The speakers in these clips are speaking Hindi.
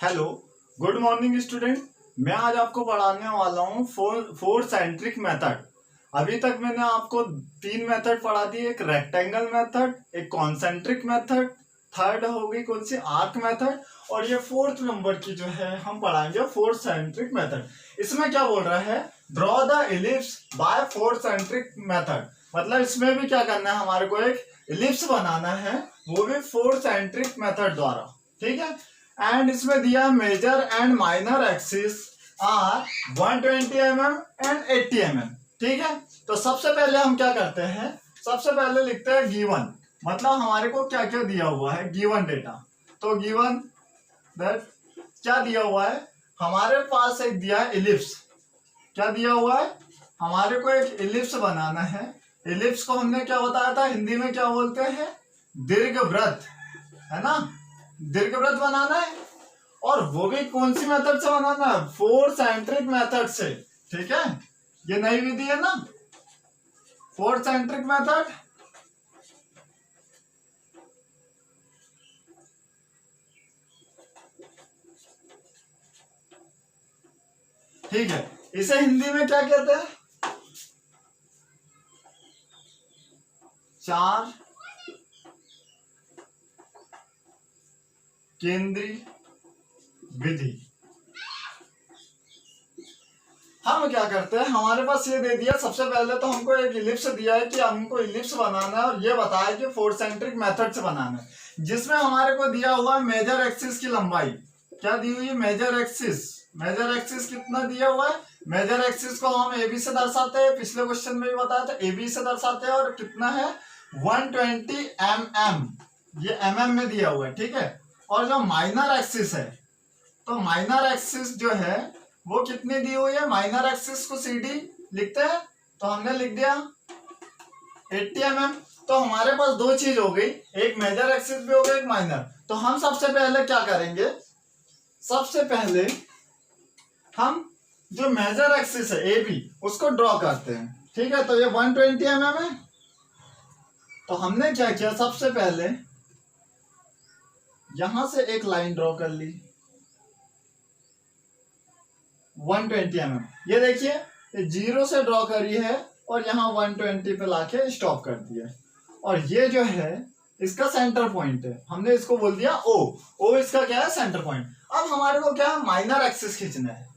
Hello, good morning student. मैं आज आपको पढ़ाने वाला हूँ फोर सेंट्रिक मेथड। अभी तक मैंने आपको 3 मेथड पढ़ा दी, एक रेक्टेंगल मेथड, एक कॉन्सेंट्रिक मेथड, थर्ड हो गई कौन सी आर्क मेथड, और ये 4th नंबर की जो है हम पढ़ाएंगे फोर सेंट्रिक मेथड। इसमें क्या बोल रहा है, draw the ellipse by four centric method. मतलब इसमें भी क्या करना है, हमारे को एक इलिप्स बनाना है, वो भी फोर सेंट्रिक मेथड द्वारा। ठीक है। एंड इसमें दिया major and minor axis are 120 mm and 80 mm। ठीक है। तो सबसे पहले हम क्या करते हैं, सबसे पहले लिखते हैं गिवन, मतलब हमारे को क्या क्या दिया हुआ है, गिवन डेटा। तो गिवन दैट क्या दिया हुआ है, हमारे पास एक दिया है इलिप्स। क्या दिया हुआ है, हमारे को एक इलिप्स बनाना है। इलिप्स को हमने क्या बताया था, हिंदी में क्या बोलते हैं, दीर्घवृत्त, है ना। दीर्घवृत्त बनाना है, और वो भी कौन सी मेथड से बनाना है, फोर सेंट्रिक मेथड से। ठीक है, ये नई विधि है ना, फोर सेंट्रिक मेथड। ठीक है, इसे हिंदी में क्या कहते हैं, चार केंद्रीय विधि। हम क्या करते हैं, हमारे पास ये दे दिया, सबसे पहले तो हमको एक इलिप्स दिया है कि हमको इलिप्स बनाना है, और ये बताया कि फोर सेंट्रिक मेथड से बनाना है, जिसमें हमारे को दिया हुआ है मेजर एक्सिस की लंबाई। क्या दी हुई है, मेजर एक्सिस। मेजर एक्सिस कितना दिया हुआ है, मेजर एक्सिस को हम ए बी से दर्शाते हैं, पिछले क्वेश्चन में भी बताया था, ए बी से दर्शाते हैं, और कितना है 120 mm, ये mm में दिया हुआ है। ठीक है। और जो माइनर एक्सिस है, तो माइनर एक्सिस जो है वो कितनी दी हुई है, माइनर एक्सिस को CD लिखते हैं, तो हमने लिख दिया 80 mm। तो हमारे पास दो चीज हो गई, एक मेजर एक्सिस भी हो गया, एक माइनर। तो हम सबसे पहले क्या करेंगे, सबसे पहले हम जो मेजर एक्सिस है AB उसको ड्रॉ करते हैं। ठीक है। तो ये 120 mm है, तो हमने क्या किया, सबसे पहले यहां से एक लाइन ड्रॉ कर ली 120 mm। ये देखिए, ये 0 से ड्रॉ करी है, और यहाँ 120 पे लाके स्टॉप कर दिया। और ये जो है इसका सेंटर पॉइंट है, हमने इसको बोल दिया O। O इसका क्या है, सेंटर पॉइंट। अब हमारे को क्या है, माइनर एक्सिस खींचना है।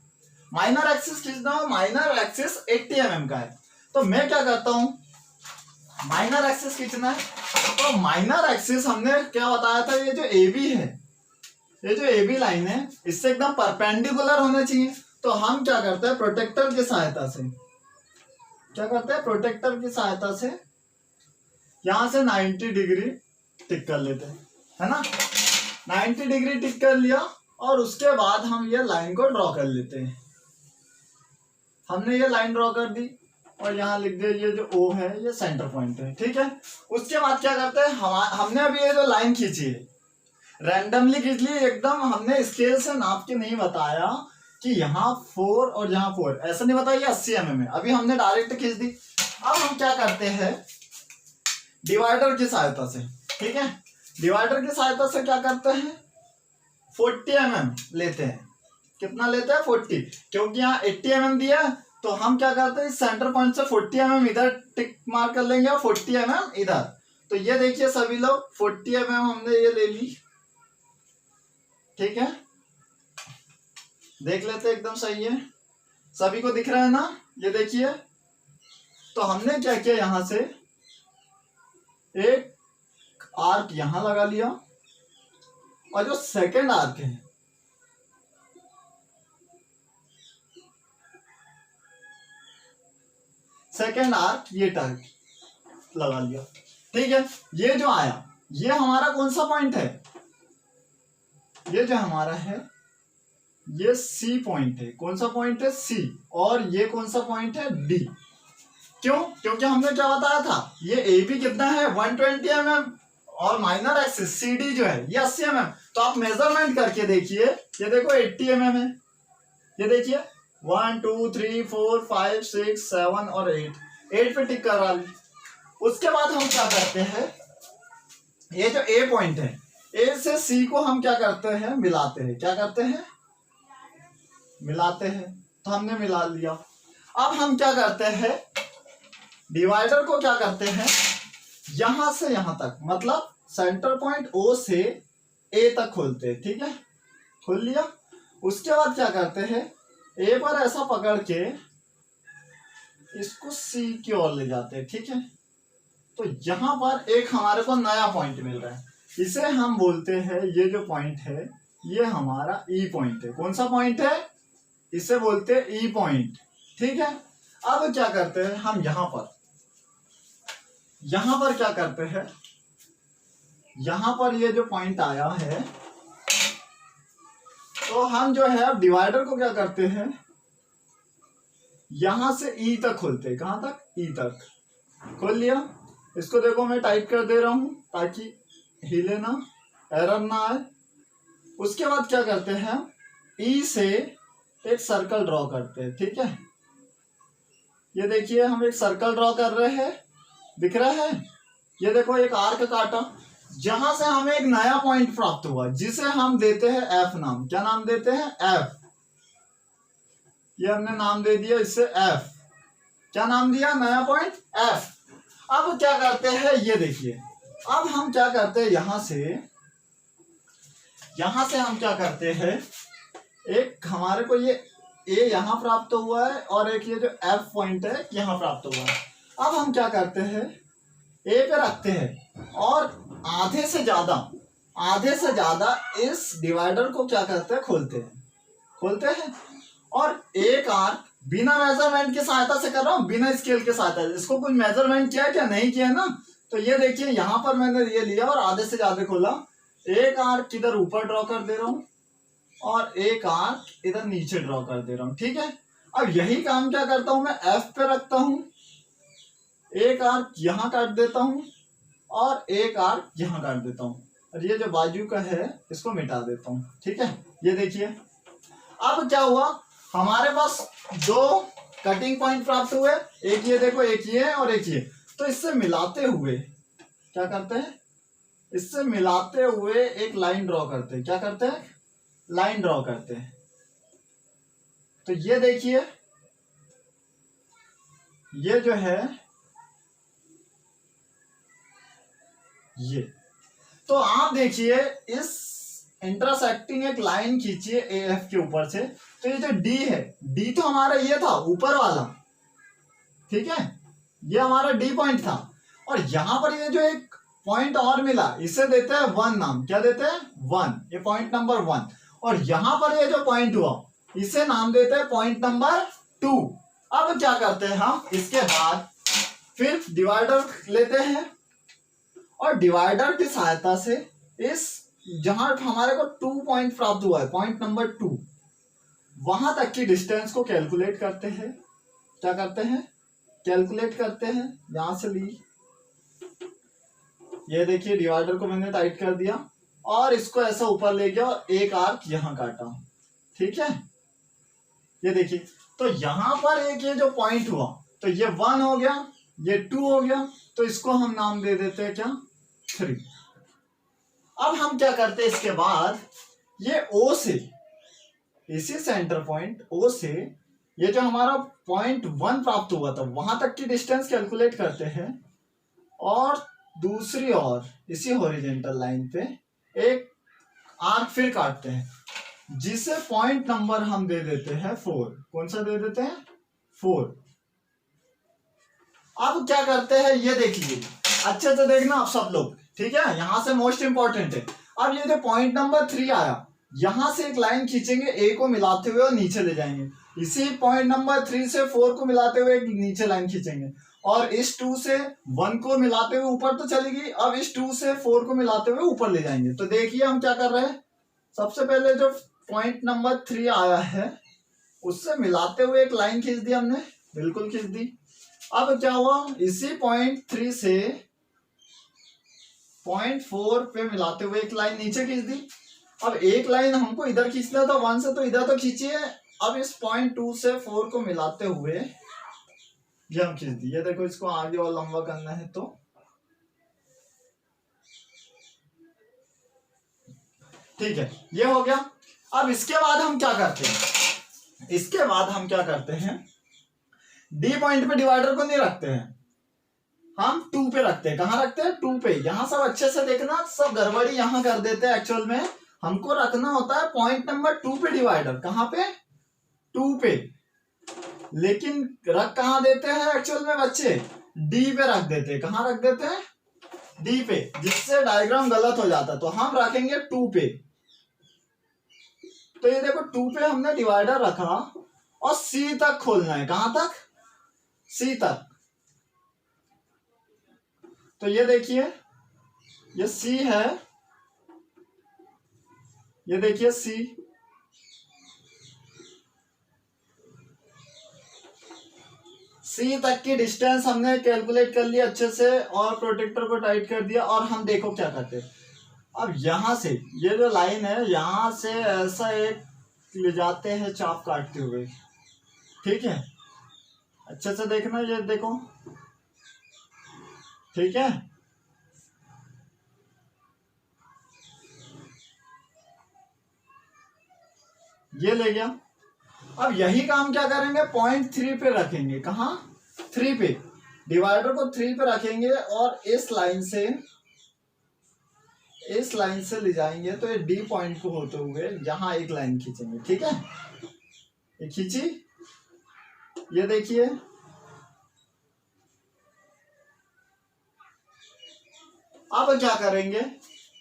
माइनर एक्सिस खींचना है, माइनर एक्सिस 80 mm का है। तो मैं क्या करता हूं, माइनर एक्सिस खींचना है, तो माइनर एक्सिस हमने क्या बताया था, ये जो AB है, ये जो AB लाइन है, इससे एकदम परपेंडिकुलर होना चाहिए। तो हम क्या करते हैं, प्रोटेक्टर की सहायता से क्या करते हैं, प्रोटेक्टर की सहायता से यहां से 90 डिग्री टिक कर लेते हैं, है ना। 90 डिग्री टिक कर लिया, और उसके बाद हम ये लाइन को ड्रॉ कर लेते हैं। हमने ये लाइन ड्रॉ कर दी, और यहाँ लिख दिया ये जो O है ये सेंटर पॉइंट है। ठीक है। उसके बाद क्या करते हैं, हमने अभी ये जो लाइन खींची है रैंडमली खींच ली, एकदम हमने स्केल से नाप के नहीं बताया कि यहाँ 4 और यहाँ 4, ऐसा नहीं बताया 80 mm है, अभी हमने डायरेक्ट खींच दी। अब हम क्या करते हैं, डिवाइडर की सहायता से। ठीक है, डिवाइडर की सहायता से क्या करते हैं, 40 mm लेते हैं। कितना लेते हैं, 40, क्योंकि यहाँ 80 mm दिया, तो हम क्या करते हैं, सेंटर पॉइंट से 40 mm इधर टिक मार कर लेंगे, और 40 mm इधर। तो ये देखिए सभी लोग, 40 mm हमने ये ले ली। ठीक है, देख लेते एकदम सही है, सभी को दिख रहा है ना, ये देखिए। तो हमने क्या किया, यहां से एक आर्क यहां लगा लिया, और जो सेकंड आर्क है सेकंड आर्क ये टाइप लगा लिया। ठीक है, ये जो आया ये हमारा कौन सा पॉइंट है, ये जो हमारा है ये C पॉइंट है। कौन सा पॉइंट है, C। और ये कौन सा पॉइंट है, D। क्यों, क्योंकि हमने क्या बताया था, ये AB कितना है 120 mm, और माइनर एक्सिस CD जो है ये 80 mm। तो आप मेजरमेंट करके देखिए, ये देखो 80 mm है, ये देखिए 1 2 3 4 5 6 7 और 8 पे टिक करा ली। उसके बाद हम क्या करते हैं, ये जो A पॉइंट है ए से सी को हम क्या करते हैं, मिलाते हैं। क्या करते हैं, मिलाते हैं। तो हमने मिला लिया। अब हम क्या करते हैं, डिवाइडर को क्या करते हैं, यहां से यहां तक, मतलब सेंटर पॉइंट ओ से ए तक खोलते हैं। ठीक है, खोल लिया। उसके बाद क्या करते हैं, ए पर ऐसा पकड़ के इसको सी की ओर ले जाते हैं। ठीक है, तो यहां पर एक हमारे को नया पॉइंट मिल रहा है, इसे हम बोलते हैं, ये जो पॉइंट है ये हमारा ई पॉइंट है। कौन सा पॉइंट है, इसे बोलते हैं ई पॉइंट। ठीक है, अब क्या करते हैं हम, यहां पर क्या करते हैं, यहां पर ये जो पॉइंट आया है, तो हम जो है अब डिवाइडर को क्या करते हैं, यहां से ई तक खोलते हैं। कहां तक, ई तक खोल लिया। इसको देखो मैं टाइप कर दे रहा हूं ताकि हिले ना, एरर ना आए। उसके बाद क्या करते हैं, ई से एक सर्कल ड्रॉ करते हैं। ठीक है, ये देखिए हम एक सर्कल ड्रॉ कर रहे हैं, दिख रहा है। ये देखो एक आर्क काटा, जहां से हमें एक नया पॉइंट प्राप्त हुआ, जिसे हम देते हैं एफ नाम। क्या नाम देते हैं, एफ। ये हमने नाम दे दिया इससे एफ। क्या नाम दिया, नया पॉइंट एफ। अब क्या करते हैं, ये देखिए, अब हम क्या करते हैं, यहां से हम क्या करते हैं, एक हमारे को ये ए यहां प्राप्त हुआ है और एक ये जो एफ पॉइंट है यहां प्राप्त हुआ है। अब हम क्या करते हैं, ए पे रखते हैं और आधे से ज्यादा इस डिवाइडर को क्या करते हैं, खोलते हैं। और एक आर्क बिना मेजरमेंट की सहायता से कर रहा हूं, बिना स्केल के सहायता से। इसको कुछ मेजरमेंट किया क्या, नहीं किया ना। तो ये देखिए यहां पर मैंने ये लिया और आधे से ज्यादा खोला। एक आर्क इधर ऊपर ड्रॉ कर दे रहा हूं और एक आर्क इधर नीचे ड्रॉ कर दे रहा हूं। ठीक है, अब यही काम क्या करता हूं, मैं एफ पे रखता हूं, एक आर्क यहां काट देता हूं और एक आर्क यहां काट देता हूं, और ये जो बाजू का है इसको मिटा देता हूं। ठीक है, ये देखिए अब क्या हुआ, हमारे पास दो कटिंग पॉइंट प्राप्त हुए, एक ये देखो, एक ये और एक ये। तो इससे मिलाते हुए क्या करते हैं, इससे मिलाते हुए एक लाइन ड्रॉ करते हैं। क्या करते हैं, लाइन ड्रॉ करते हैं। तो ये देखिए, ये जो है ये, तो आप देखिए इस इंटरसेक्टिंग एक लाइन खींचिए ए एफ के ऊपर से। तो ये जो डी है, डी तो हमारा ये था ऊपर वाला, ठीक है, ये हमारा डी पॉइंट था। और यहां पर ये जो एक पॉइंट और मिला, इसे देते हैं 1 नाम। क्या देते हैं, 1, ये पॉइंट नंबर 1। और यहां पर ये जो पॉइंट हुआ, इसे नाम देते हैं पॉइंट नंबर 2। अब क्या करते हैं हम, इसके बाद फिर डिवाइडर लेते हैं और डिवाइडर की सहायता से इस, जहां हमारे को 2 पॉइंट प्राप्त हुआ है, पॉइंट नंबर 2, वहां तक की डिस्टेंस को कैलकुलेट करते हैं। क्या करते हैं, कैलकुलेट करते हैं। यहां से ली, ये देखिए डिवाइडर को मैंने टाइट कर दिया और इसको ऐसा ऊपर ले गया और एक आर्क यहां काटा। ठीक है, ये देखिए, तो यहां पर एक ये जो पॉइंट हुआ, तो ये 1 हो गया, ये 2 हो गया, तो इसको हम नाम दे देते हैं क्या, 3। अब हम क्या करते हैं, इसके बाद ये O से, इसी सेंटर पॉइंट O से ये जो हमारा पॉइंट 1 प्राप्त हुआ था, वहां तक की डिस्टेंस कैलकुलेट करते हैं और दूसरी ओर इसी हॉरिजॉन्टल लाइन पे एक आर्क फिर काटते हैं, जिसे पॉइंट नंबर हम दे देते हैं 4। कौन सा दे देते हैं, 4। अब क्या करते हैं, ये देख लीजिए, अच्छे से देखना आप सब लोग। ठीक है, यहां से मोस्ट इंपॉर्टेंट है। अब ये जो पॉइंट नंबर 3 आया, यहां से एक लाइन खींचेंगे, ए को मिलाते हुए और नीचे ले जाएंगे। इसी पॉइंट नंबर 3 से 4 को मिलाते हुए एक नीचे लाइन खींचेंगे और इस 2 से 1 को मिलाते हुए ऊपर तो चलेगी, अब इस 2 से 4 को मिलाते हुए ऊपर ले जाएंगे। तो देखिए हम क्या कर रहे हैं, सबसे पहले जो पॉइंट नंबर 3 आया है उससे मिलाते हुए एक लाइन खींच दी हमने, बिल्कुल खींच दी। अब क्या हुआ, इसी पॉइंट 3 से पॉइंट 4 पे मिलाते हुए एक लाइन नीचे खींच दी। अब एक लाइन हमको इधर खींचना था 1 से, तो इधर तो खींचिए। अब इस पॉइंट 2 से 4 को मिलाते हुए ये हम खींच दी। ये देखो, इसको आगे और लंबा करना है तो ठीक है, ये हो गया। अब इसके बाद हम क्या करते हैं, इसके बाद हम क्या करते हैं, डी पॉइंट पे डिवाइडर को नहीं रखते हैं, हम 2 पे रखते हैं। कहाँ रखते हैं, 2 पे। यहां सब अच्छे से देखना, सब गड़बड़ी यहां कर देते हैं। एक्चुअल में हमको रखना होता है पॉइंट नंबर 2 पे डिवाइडर। कहां पे, 2 पे। लेकिन रख कहां देते हैं एक्चुअल में बच्चे, डी पे रख देते हैं। कहां रख देते हैं, डी पे, जिससे डायग्राम गलत हो जाता है। तो हम रखेंगे 2 पे। तो ये देखो 2 पे हमने डिवाइडर रखा और सी तक खोलना है। कहां तक, सी तक। तो ये देखिए, ये सी है, ये देखिए सी, सी तक की डिस्टेंस हमने कैलकुलेट कर लिया अच्छे से और प्रोटेक्टर को टाइट कर दिया। और हम देखो क्या करते हैं, अब यहां से ये जो लाइन है, यहां से ऐसा एक ले जाते हैं चाप काटते हुए। ठीक है, अच्छे से देखना, ये देखो, ठीक है। ये ले गया। अब यही काम क्या करेंगे, पॉइंट 3 पे रखेंगे। कहा, 3 पे, डिवाइडर को 3 पे रखेंगे और इस लाइन से ले जाएंगे। तो ये डी पॉइंट को होते हुए यहां एक लाइन खींचेंगे। ठीक है, ये खींची, ये देखिए, अब क्या करेंगे,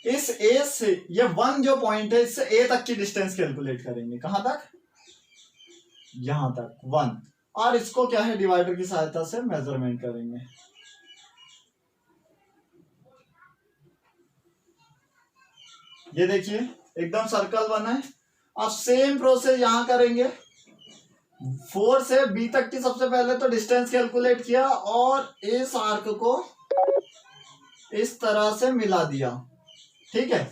इस ए से, ये 1 जो पॉइंट है, इससे ए तक की डिस्टेंस कैलकुलेट करेंगे। कहां तक, यहां तक 1। और इसको क्या है, डिवाइडर की सहायता से मेजरमेंट करेंगे। ये देखिए एकदम सर्कल बना है। अब सेम प्रोसेस यहां करेंगे। 4 से बी तक की सबसे पहले तो डिस्टेंस कैलकुलेट किया और इस आर्क को इस तरह से मिला दिया। ठीक है,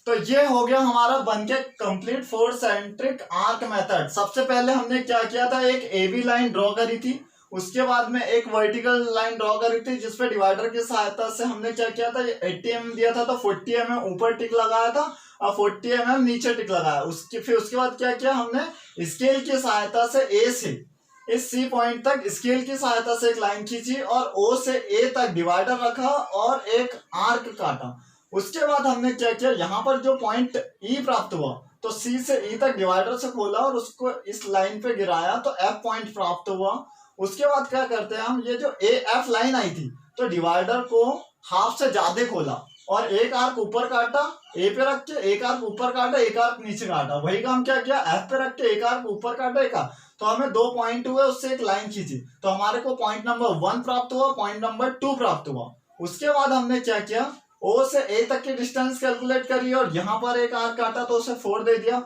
तो ये हो गया हमारा बनके कंप्लीट 4 सेंट्रिक आर्क मेथड। सबसे पहले हमने क्या किया था, एक एबी लाइन ड्रॉ करी थी, उसके बाद में एक वर्टिकल लाइन ड्रॉ करी थी, जिसपे डिवाइडर की सहायता से हमने क्या किया था, 80 mm दिया था तो 40 mm ऊपर टिक लगाया था और 40 mm नीचे टिक लगाया। फिर उसके बाद क्या किया, हमने स्केल की सहायता से ए से इस सी पॉइंट तक स्केल की सहायता से एक लाइन खींची और ओ से ए तक डिवाइडर रखा और एक आर्क काटा। उसके बाद हमने क्या किया, यहाँ पर जो पॉइंट ई प्राप्त हुआ तो सी से ई तक डिवाइडर से खोला और उसको इस लाइन पे गिराया तो एफ पॉइंट प्राप्त हुआ। उसके बाद क्या करते हैं हम, ये जो ए एफ लाइन आई थी तो डिवाइडर को हाफ से ज्यादा खोला और एक आर्क ऊपर काटा ए पे रख के, एक आर्क ऊपर काटा, एक आर्क नीचे काटा। वही काम क्या किया, एफ पे रख के एक आर्क ऊपर काटा, एक आर्क, तो हमें 2 पॉइंट हुए, उससे एक लाइन खींची तो हमारे को पॉइंट नंबर 1 प्राप्त हुआ, पॉइंट नंबर 2 प्राप्त हुआ। उसके बाद हमने क्या किया, ओ से ए तक की डिस्टेंस कैलकुलेट करी और यहाँ पर एक आर्क काटा तो उसे 4 दे दिया।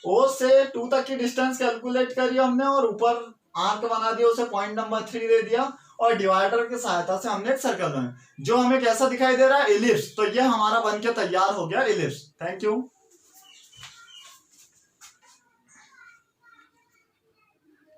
ओ से 2 तक की डिस्टेंस कैलकुलेट करी हमने और ऊपर आर्क बना दिया, उसे पॉइंट नंबर 3 दे दिया और डिवाइडर की सहायता से हमने एक सर्कल बनाया जो हमें कैसा दिखाई दे रहा है, एलिप्स। तो ये हमारा बनके तैयार हो गया एलिप्स। Thank you.